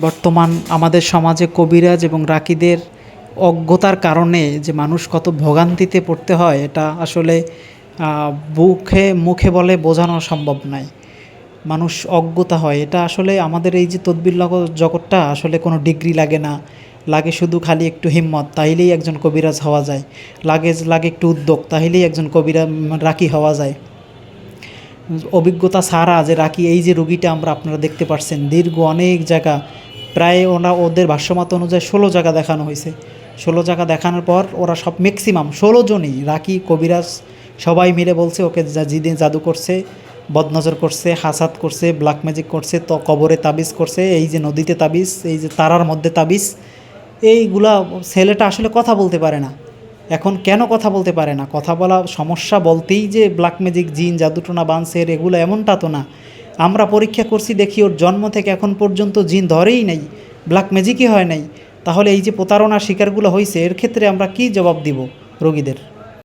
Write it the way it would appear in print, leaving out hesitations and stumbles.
বর্তমান আমাদের সমাজে কবিরাজ এবং রাকিদের অজ্ঞতার কারণে যে মানুষ কত ভোগান্তিতে পড়তে হয় এটা আসলে মুখে বলে বোঝানো সম্ভব নয়। মানুষ অজ্ঞতা হয়, এটা আসলে আমাদের এই যে তদবির জগৎটা আসলে কোনো ডিগ্রি লাগে না, লাগে শুধু খালি একটু হিম্মত, তাইলেই একজন কবিরাজ হওয়া যায়। লাগে একটু উদ্যোগ, তাইলেই একজন রাকি হওয়া যায়। অভিজ্ঞতা ছাড়া যে রাকি এই যে রুগীটা আপনারা দেখতে পাচ্ছেন দীর্ঘ অনেক জায়গা, প্রায় ওদের ভাষ্যমত অনুযায়ী 16 জায়গা দেখানো হয়েছে। 16 জায়গা দেখানোর পর ওরা সব ম্যাক্সিমাম 16 জনই রাকি কবিরাজ সবাই মিলে বলছে ওকে জিদিন জাদু করছে, বদনজর করছে, হাসাত করছে, ব্ল্যাক ম্যাজিক করছে, তো কবরে তাবিজ করছে, এই যে নদীতে তাবিজ, এই যে তারার মধ্যে তাবিজ, এইগুলা। ছেলেটা আসলে কথা বলতে পারে না। এখন কেন কথা বলতে পারে না? কথা বলা সমস্যা বলতেই যে ব্ল্যাক ম্যাজিক, জিন, জাদুটোনা, বানসের এগুলো এমনটা তো না। আমরা পরীক্ষা করছি, দেখি ওর জন্ম থেকে এখন পর্যন্ত জিন ধরেই নাই, ব্ল্যাক ম্যাজিকই হয় নাই। তাহলে এই যে প্রতারণার শিকারগুলো হয়েছে, এর ক্ষেত্রে আমরা কী জবাব দিব রোগীদের?